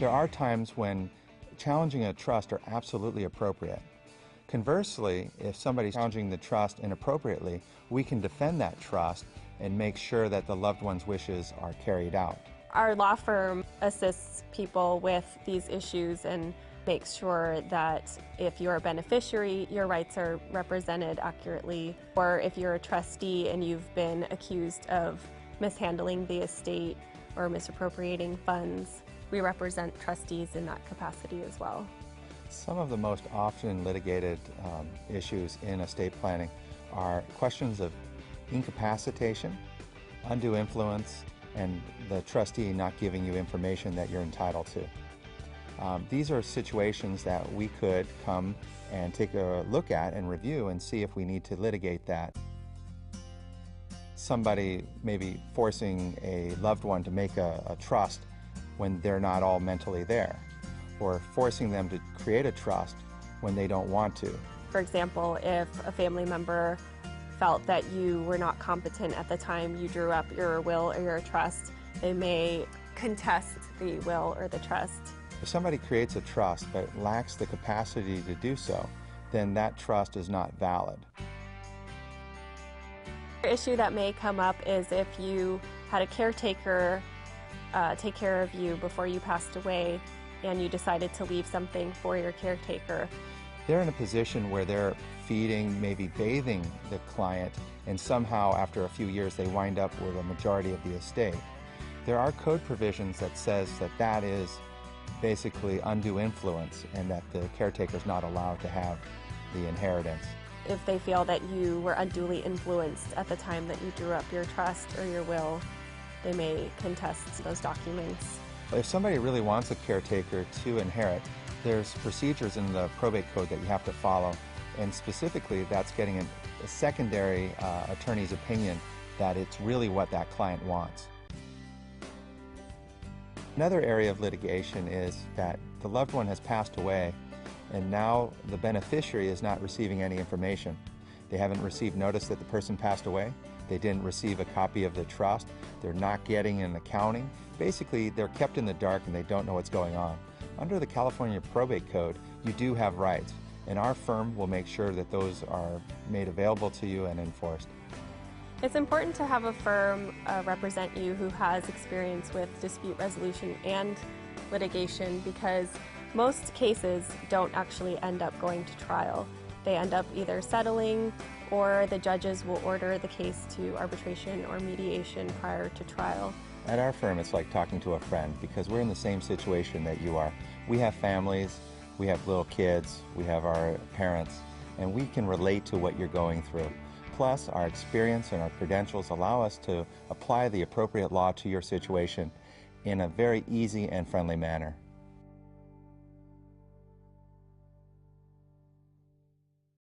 There are times when challenging a trust are absolutely appropriate. Conversely, if somebody's challenging the trust inappropriately, we can defend that trust and make sure that the loved one's wishes are carried out. Our law firm assists people with these issues and makes sure that if you're a beneficiary, your rights are represented accurately, or if you're a trustee and you've been accused of mishandling the estate or misappropriating funds, we represent trustees in that capacity as well. Some of the most often litigated issues in estate planning are questions of incapacitation, undue influence, and the trustee not giving you information that you're entitled to. These are situations that we could come and take a look at and review and see if we need to litigate that. Somebody maybe forcing a loved one to make a trust when they're not all mentally there, or forcing them to create a trust when they don't want to. For example, if a family member felt that you were not competent at the time you drew up your will or your trust, they may contest the will or the trust. If somebody creates a trust but lacks the capacity to do so, then that trust is not valid. The issue that may come up is if you had a caretaker take care of you before you passed away and you decided to leave something for your caretaker. They're in a position where they're feeding, maybe bathing the client, and somehow after a few years they wind up with a majority of the estate. There are code provisions that says that that is basically undue influence and that the caretaker is not allowed to have the inheritance. If they feel that you were unduly influenced at the time that you drew up your trust or your will, they may contest those documents. If somebody really wants a caretaker to inherit, there's procedures in the probate code that you have to follow, and specifically that's getting a secondary attorney's opinion that it's really what that client wants. Another area of litigation is that the loved one has passed away and now the beneficiary is not receiving any information. They haven't received notice that the person passed away. They didn't receive a copy of the trust. They're not getting an accounting. Basically, they're kept in the dark and they don't know what's going on. Under the California Probate Code, you do have rights, and our firm will make sure that those are made available to you and enforced. It's important to have a firm represent you who has experience with dispute resolution and litigation, because most cases don't actually end up going to trial. They end up either settling, or the judges will order the case to arbitration or mediation prior to trial. At our firm, it's like talking to a friend, because we're in the same situation that you are. We have families, we have little kids, we have our parents, and we can relate to what you're going through. Plus, our experience and our credentials allow us to apply the appropriate law to your situation in a very easy and friendly manner.